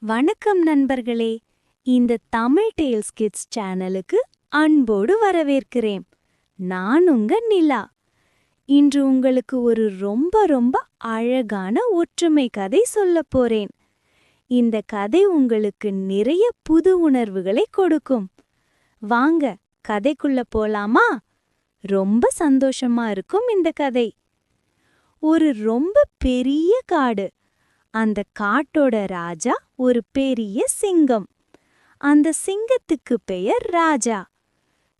வணக்கம் நண்பர்களே. இந்த தமிழ் டேல்ஸ் கிட்ஸ் சேனலுக்கு அன்போடு வரவேற்கிறேன். நான் உங்க நிலா. இன்று உங்களுக்கு ஒரு ரொம்ப அழகான ஒற்றுமை கதை சொல்லப் போறேன். இந்த கதை உங்களுக்கு நிறைய புது உணர்வுகளை கொடுக்கும். வாங்க கதைக்குள்ள போலாமா? ரொம்ப சந்தோஷமா இருக்கும் இந்த கதை. ஒரு ரொம்ப பெரிய காடு. அந்த காட்டோட ராஜா ஒரு பெரிய சிங்கம். அந்த சிங்கத்துக்கு பெயர் ராஜா.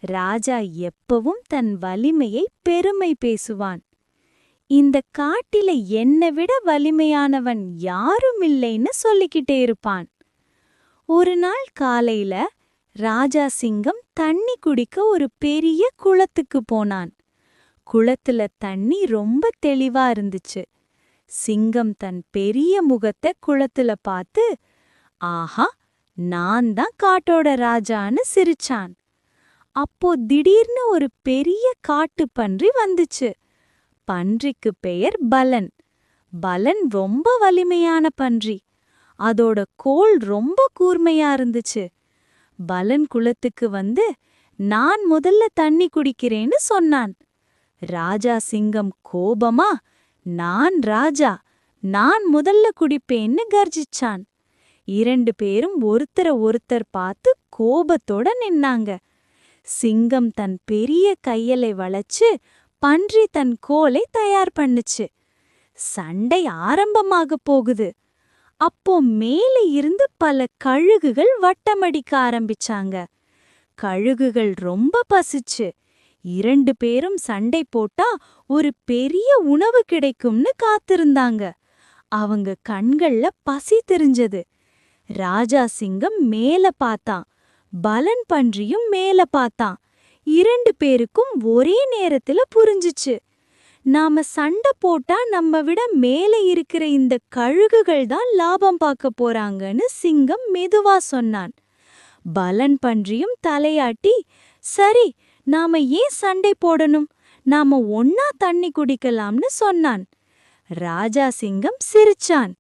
ராஜா எப்பவும் தன் வலிமையை பெருமை பேசுவான். இந்த காட்டில என்னை விட வலிமையானவன் யாரும் இல்லைன்னு சொல்லிக்கிட்டே இருப்பான். ஒரு நாள் காலையில ராஜா சிங்கம் தண்ணி குடிக்க ஒரு பெரிய குளத்துக்கு போனான். குளத்துல தண்ணி ரொம்ப தெளிவா இருந்துச்சு. சிங்கம் தன் பெரிய முகத்தை குளத்துல பார்த்து, ஆஹா, நான் தான் காட்டோட ராஜான்னு சிரிச்சான். அப்போ திடீர்னு ஒரு பெரிய காட்டு பன்றி வந்துச்சு. பன்றிக்கு பெயர் பலன். பலன் ரொம்ப வலிமையான பன்றி. அதோட கோல் ரொம்ப கூர்மையா இருந்துச்சு. பலன் குளத்துக்கு வந்து, நான் முதல்ல தண்ணி குடிக்கிறேன்னு சொன்னான். ராஜா சிங்கம் கோபமா, நான் ராஜா, நான் முதல்ல குடிப்பேன்னு கர்ஜிச்சான். இரண்டு பேரும் ஒருத்தர் பார்த்து கோபத்தோட நின்னாங்க. சிங்கம் தன் பெரிய கையலை வளைச்சு பன்றி தன் கோலை தயார் பண்ணுச்சு. சண்டை ஆரம்பமாக போகுது. அப்போ மேலே இருந்து பல கழுகுகள் வட்டமடிக்க ஆரம்பிச்சாங்க. கழுகுகள் ரொம்ப பசிச்சு. இரண்டு பேரும் சண்டை போட்டா ஒரு பெரிய உணவு கிடைக்கும்னு காத்திருந்தாங்க. அவங்க கண்கள்ல பசி தெரிஞ்சது. ராஜா சிங்கம் மேல பார்த்தான். பலன் பன்றியும் மேல பார்த்தான். இரண்டு பேருக்கும் ஒரே நேரத்துல புரிஞ்சுச்சு. நாம சண்டை போட்டா நம்ம விட மேல இருக்கிற இந்த கழுகுகள் தான் லாபம் பார்க்க போறாங்கன்னு சிங்கம் மெதுவா சொன்னான். பலன் பன்றியும் தலையாட்டி, சரி, நாம ஏன் சண்டை போடணும், நாம ஒன்னா தண்ணி குடிக்கலாம்னு சொன்னான். ராஜா சிங்கம் சிரிச்சான்.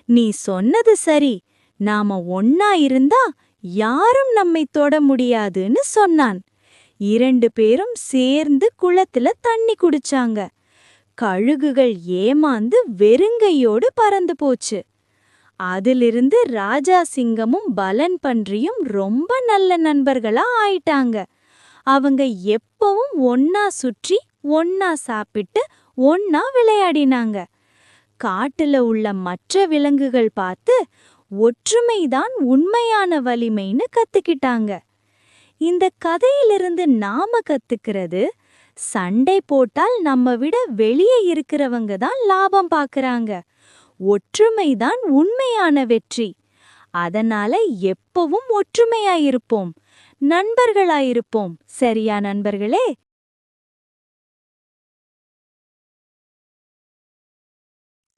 நீ சொன்னது சரி, நாம ஒன்னா இருந்தா யாரும் நம்மை தொட முடியாதுன்னு சொன்னான். இரண்டு பேரும் சேர்ந்து குளத்துல தண்ணி குடிச்சாங்க. கழுகுகள் ஏமாந்து வெறுங்கையோடு பறந்து போச்சு. அதிலிருந்து ராஜா சிங்கமும் பலன் பன்றியும் ரொம்ப நல்ல நண்பர்களா ஆயிட்டாங்க. அவங்க எப்பவும் ஒன்னா சுற்றி, ஒன்னா சாப்பிட்டு, ஒன்னா விளையாடினாங்க. காட்டுல உள்ள மற்ற விலங்குகள் பார்த்து ஒற்றுமைதான் உண்மையான வலிமைன்னு கத்துக்கிட்டாங்க. இந்த கதையிலிருந்து நாம கத்துக்கிறது, சண்டை போட்டால் நம்ம விட வெளியே இருக்கிறவங்க தான் லாபம் பார்க்கறாங்க. ஒற்றுமைதான் உண்மையான வெற்றி. அதனால எப்பவும் ஒற்றுமையாயிருப்போம், நண்பர்களாயிருப்போம். சரியா நண்பர்களே?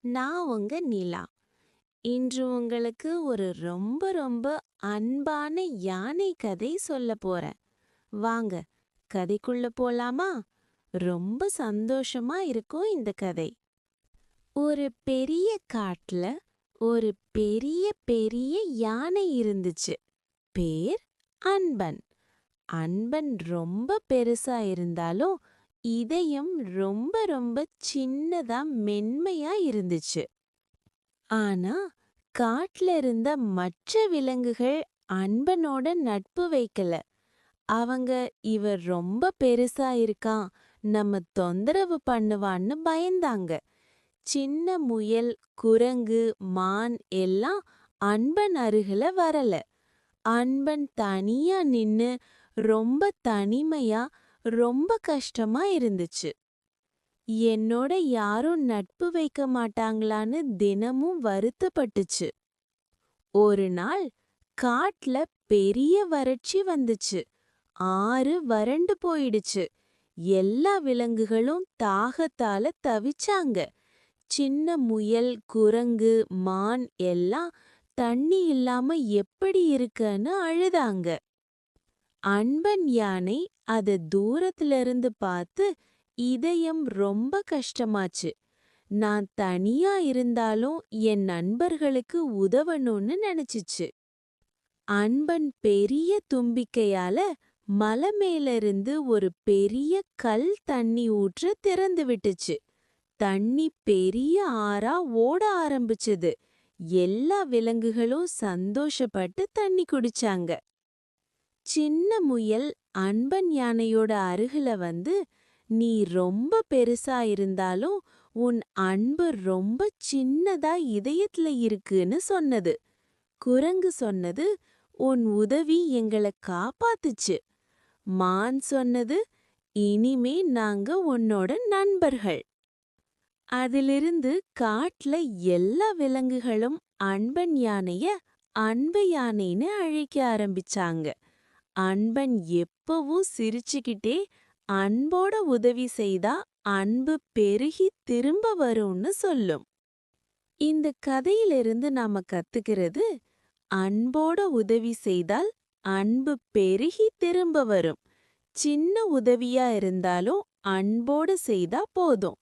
நான் உங்க நிலா. இன்று உங்களுக்கு ஒரு ரொம்ப அன்பான யானை கதை சொல்ல போறேன். வாங்க கதைக்குள்ள போலாமா? ரொம்ப சந்தோஷமா இருக்கும் இந்த கதை. ஒரு பெரிய காட்டுல ஒரு பெரிய யானை இருந்துச்சு. பேர் அன்பன். அன்பன் ரொம்ப பெருசா இருந்தாலும் இதயம் ரொம்ப சின்னதா மென்மையா இருந்துச்சு. ஆனா காட்டுல இருந்த மற்ற விலங்குகள் அன்பனோட நட்பு வைக்கல. அவங்க இவர் ரொம்ப பெருசா இருக்கான், நம்ம தொந்தரவு பண்ணுவான்னு பயந்தாங்க. சின்ன முயல், குரங்கு, மான் எல்லாம் அன்பன் அருகில வரல. அன்பன் தனியா நின்னு ரொம்ப தனிமையா, ரொம்ப கஷ்டமா இருந்துச்சு. என்னோட யாரும் நட்பு வைக்க மாட்டாங்களான்னு தினமும் வருத்தப்பட்டுச்சு. ஒரு நாள் காட்டுல பெரிய வறட்சி வந்துச்சு. ஆறு வறண்டு போயிடுச்சு. எல்லா விலங்குகளும் தாகத்தால தவிச்சாங்க. சின்ன முயல், குரங்கு, மான் எல்லாம் தண்ணி இல்லாம எப்படி இருக்கன்னு அழுதாங்க. அன்பன் யானை அத தூரத்துல இருந்து பார்த்து இதயம் ரொம்ப கஷ்டமாச்சு. நான் தனியா இருந்தாலும் என் நண்பர்களுக்கு உதவணும்னு நினைச்சுச்சு. அன்பன் பெரிய தும்பிக்கையால மலை மேல இருந்து ஒரு பெரிய கல் தண்ணி ஊற்ற திறந்து விட்டுச்சு. தண்ணி பெரிய ஆறா ஓட ஆரம்பிச்சது. எல்லா விலங்குகளும் சந்தோஷப்பட்டு தண்ணி குடிச்சாங்க. சின்ன முயல் அன்பன் யானையோட அருகில வந்து, நீ ரொம்ப பெருசா இருந்தாலும் உன் அன்பு ரொம்ப சின்னதா இதயத்துல இருக்குன்னு சொன்னது. குரங்கு சொன்னது, உன் உதவி எங்கள காப்பாத்துச்சு. மான் சொன்னது, இனிமே நாங்க உன்னோட நண்பர்கள். அதிலிருந்து காட்டுல எல்லா விலங்குகளும் அன்பன் யானைய அன்பு யானைன்னு அழைக்க ஆரம்பிச்சாங்க. அன்பன் எப்பவும் சிரிச்சுக்கிட்டே அன்போட உதவி செய்தா அன்பு பெருகி திரும்ப வரும்னு சொல்லும். இந்த கதையிலிருந்து நாம கத்துக்கிறது, அன்போட உதவி செய்தால் அன்பு பெருகி திரும்ப வரும். சின்ன உதவியா இருந்தாலும் அன்போட செய்தா போதும்.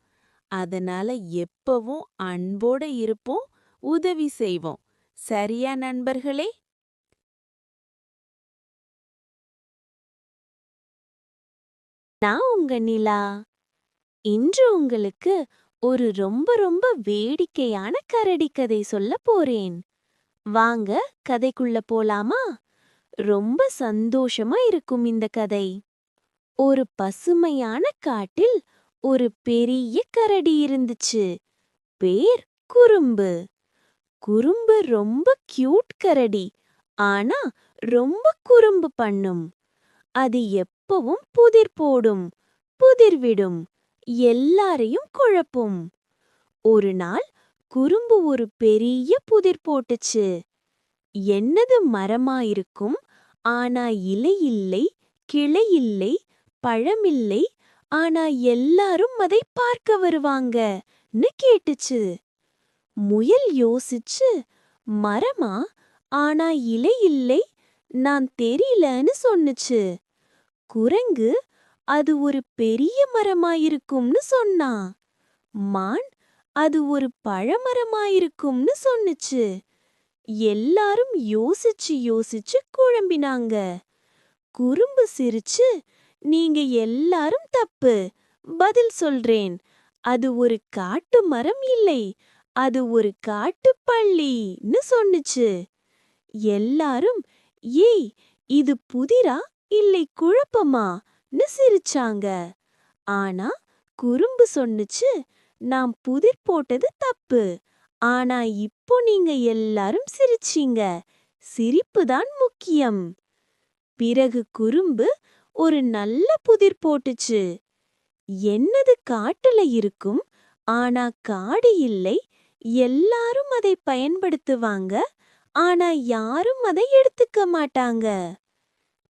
அதனால எப்பவும் அன்போட இருப்போம், உதவி செய்வோம். சரியா நண்பர்களே? நான் உங்க நிலா. இன்று உங்களுக்கு ஒரு ரொம்ப ரொம்ப வேடிக்கையான கரடி கதை சொல்ல போறேன். வாங்க கதைக்குள்ள போலாமா? ரொம்ப சந்தோஷமா இருக்கும் இந்த கதை. ஒரு பசுமையான காட்டில் ஒரு பெரிய கரடி இருந்துச்சு. பேர் குறும்பு. குறும்பு ரொம்ப கியூட் கரடி. ஆனா ரொம்ப குறும்பு பண்ணும். அது எப்பவும் புதிர் போடும், புதிர் விடும், எல்லாரையும் குழப்பும். ஒரு நாள் குறும்பு ஒரு பெரிய புதிர் போட்டுச்சு. என்னது மரமா இருக்கும், ஆனா இலை இல்லை, கிளை இல்லை, பழமில்லை, ஆனா எல்லாரும் அதை பார்க்க வருவாங்கன்னு கேட்டுச்சு. முயல் யோசிச்சு, மரமா, ஆனா இலை இல்லை, நான் தெரியலன்னு சொன்னுச்சு. குரங்கு, அது ஒரு பெரிய மரமாயிருக்கும்னு சொன்னா. மான், அது ஒரு பழமரமாயிருக்கும்னு சொன்னுச்சு. எல்லாரும் யோசிச்சு யோசிச்சு குழம்பினாங்க. குறும்பு சிரிச்சு, நீங்க எல்லாரும் தப்பு, பதில் சொல்றேன். அது ஒரு காட்டு மரம் இல்லை, அது ஒரு காட்டுப் பள்ளின்னு சொன்னுச்சு. எல்லாரும், ஏய், இது புதிரா இல்லை குழப்பமான்னு சிரிச்சாங்க. ஆனா குறும்பு சொன்னுச்சு, நான் புதிர் போட்டது தப்பு. ஆனா இப்போ நீங்க எல்லாரும் சிரிச்சீங்க. சிரிப்புதான் முக்கியம். பிறகு குறும்பு ஒரு நல்ல புதிர் போட்டுச்சு. என்னது காட்டுல இருக்கும், ஆனா காடு இல்லை, எல்லாரும் அதை பயன்படுத்துவாங்க, ஆனா யாரும் அதை எடுத்துக்க மாட்டாங்க.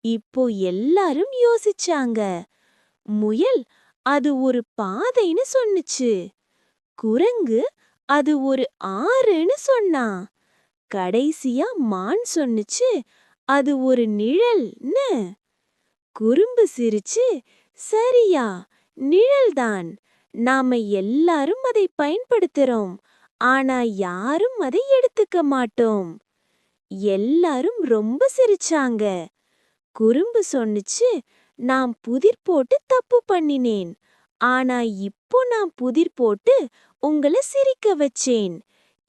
இப்போ எல்லாரும் யோசிச்சாங்க. முயல், அது ஒரு பாதைன்னு சொன்னுச்சு. குரங்கு, அது ஒரு ஆறுன்னு சொன்னா. கடைசியா மான் சொன்னுச்சு, அது ஒரு நிழல்னு. குறும்பு சிரிச்சு, சரியா, நிழல்தான். நாம எல்லாரும் அதை பயன்படுத்துறோம், ஆனா யாரும் அதை எடுத்துக்க மாட்டோம். எல்லாரும் ரொம்ப சிரிச்சாங்க. குறும்பு சொன்னுச்சு, நான் புதிர் போட்டு தப்பு பண்ணினேன். ஆனா இப்போ நான் புதிர் போட்டு உங்கள சிரிக்க வச்சேன்.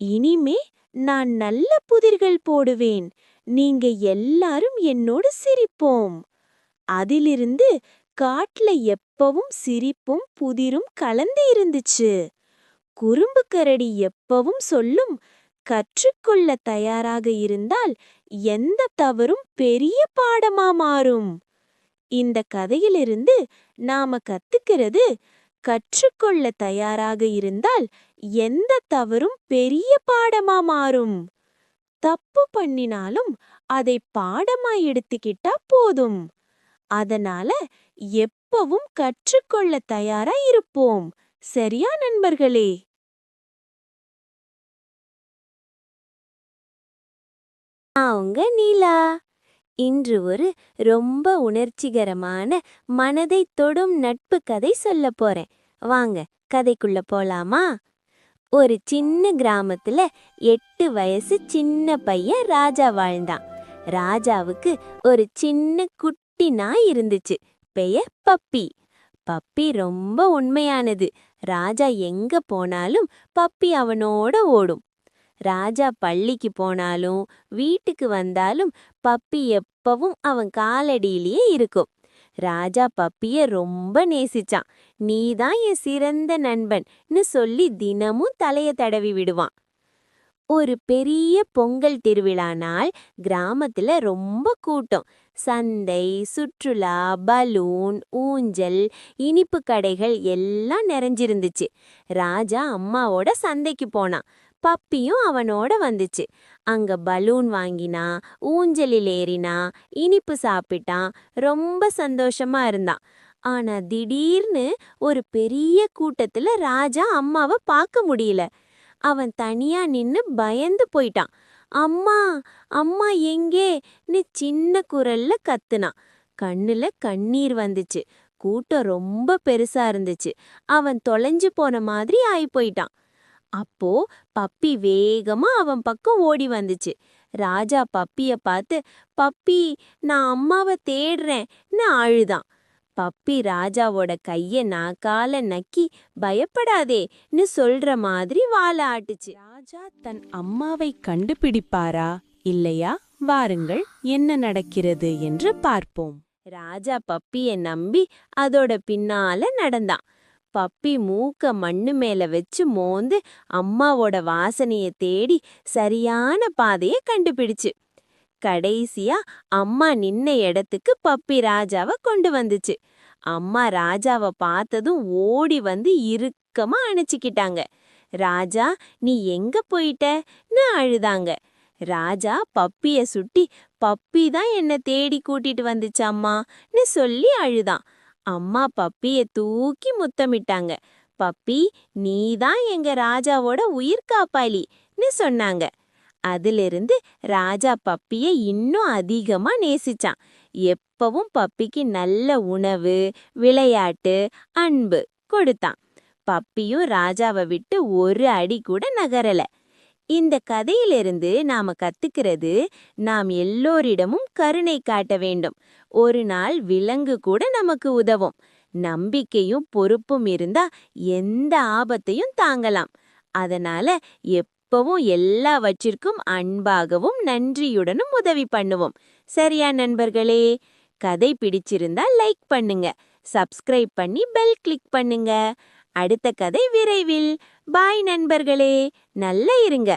இனிமே நான் நல்ல புதிர்கள் போடுவேன். நீங்க எல்லாரும் என்னோடு சிரிப்போம். அதிலிருந்து காட்டுல எப்பவும் சிரிப்பும் புதிரும் கலந்து இருந்துச்சு. குறும்பு கரடி எப்பவும் சொல்லும், கற்றுக்கொள்ள தயாராக இருந்தால் எந்த தவறும் பெரிய பாடமா மாறும். இந்த கதையிலிருந்து நாம கத்துக்கிறது, கற்றுக்கொள்ள தயாராக இருந்தால் எந்த தவறும் பெரிய பாடமா மாறும். தப்பு பண்ணினாலும் அதை பாடமா எடுத்துக்கிட்டா போதும். அதனால எப்பவும் கற்றுக்கொள்ள தயாரா இருப்போம். சரியா நண்பர்களே? அவங்க நீலா. இன்று ஒரு ரொம்ப உணர்ச்சிகரமான மனதை தொடும் நட்பு கதை சொல்ல போறேன். வாங்க கதைக்குள்ள போலாமா? ஒரு சின்ன கிராமத்துல 8 வயசு சின்ன பையன் ராஜா வாழ்ந்தான். ராஜாவுக்கு ஒரு சின்ன குட்டி நாய் இருந்துச்சு. பெயர் பப்பி. பப்பி ரொம்ப உண்மையானது. ராஜா எங்க போனாலும் பப்பி அவனோட ஓடும். ராஜா பள்ளிக்கு போனாலும் வீட்டுக்கு வந்தாலும் பப்பி எப்பவும் அவன் காலடியிலேயே இருக்கும். ராஜா பப்பிய ரொம்ப நேசிச்சான். நீதான் என் சிறந்த நண்பன்னு சொல்லி தினமும் தலைய தடவி விடுவான். ஒரு பெரிய பொங்கல் திருவிழா நாள் கிராமத்துல ரொம்ப கூட்டம். சந்தை, சுற்றுலா, பலூன், ஊஞ்சல், இனிப்பு கடைகள் எல்லாம் நிறைஞ்சிருந்துச்சு. ராஜா அம்மாவோட சந்தைக்கு போனான். பப்பியும் அவனோட வந்துச்சு. அங்க பலூன் வாங்கினா, ஊஞ்சலில் ஏறினா, இனிப்பு சாப்பிட்டான். ரொம்ப சந்தோஷமா இருந்தான். ஆனா திடீர்னு ஒரு பெரிய கூட்டத்துல ராஜா அம்மாவை பார்க்க முடியல. அவன் தனியா நின்னு பயந்து போயிட்டான். அம்மா, அம்மா எங்கேன்னு சின்ன குரல்ல கத்துனான். கண்ணுல கண்ணீர் வந்துச்சு. கூட்டம் ரொம்ப பெருசா இருந்துச்சு. அவன் தொலைஞ்சு போன மாதிரி ஆயி போயிட்டான். அப்போ பப்பி வேகமா அவன் பக்கம் ஓடி வந்துச்சு. ராஜா பப்பிய பார்த்து, பப்பி, நான் அம்மாவை தேடுறேன்னு அழுதான். பப்பி ராஜாவோட கைய நாக்கால நக்கி, பயப்படாதேன்னு சொல்ற மாதிரி வாலை ஆட்டுச்சு. ராஜா தன் அம்மாவை கண்டுபிடிப்பாரா இல்லையா? வாருங்கள், என்ன நடக்கிறது என்று பார்ப்போம். ராஜா பப்பிய நம்பி அதோட பின்னால நடந்தான். பப்பி மூக்க மண்ணு மேல வச்சு மோந்து அம்மாவோட வாசனைய தேடி சரியான பாதைய கண்டுபிடிச்சு. கடைசியா அம்மா நின்ன இடத்துக்கு பப்பி ராஜாவை கொண்டு வந்துச்சு. அம்மா ராஜாவை பார்த்ததும் ஓடி வந்து இறுக்கமா அணைச்சிக்கிட்டாங்க. ராஜா, நீ எங்க போயிட்டன்னு அழுதாங்க. ராஜா பப்பிய சுட்டி, பப்பி தான் என்ன தேடி கூட்டிட்டு வந்துச்சு அம்மான்னு சொல்லி அழுதான். அம்மா பப்பிய தூக்கி முத்தமிட்டாங்க. பப்பி, நீதான் எங்க ராஜாவோட உயிர் காப்பாளின்னு சொன்னாங்க. அதிலிருந்து ராஜா பப்பிய இன்னும் அதிகமா நேசிச்சான். எப்பவும் பப்பிக்கு நல்ல உணவு, விளையாட்டு, அன்பு கொடுத்தான். பப்பியும் ராஜாவை விட்டு ஒரு அடி கூட நகரல. இந்த கதையிலிருந்து நாம கத்துக்கிறது, நாம் எல்லோரிடமும் கருணை காட்ட வேண்டும். ஒரு நாள் விலங்கு கூட நமக்கு உதவும். நம்பிக்கையும் பொறுப்பும் இருந்தா எந்த ஆபத்தையும் தாங்கலாம். அதனால எப்பவும் எல்லாவற்றிற்கும் அன்பாகவும் நன்றியுடனும் உதவி பண்ணுவோம். சரியா நண்பர்களே? கதை பிடிச்சிருந்தா லைக் பண்ணுங்க, சப்ஸ்கிரைப் பண்ணி பெல் கிளிக் பண்ணுங்க. அடுத்த கதை விரைவில். பாய் நண்பர்களே, நல்லா இருங்க.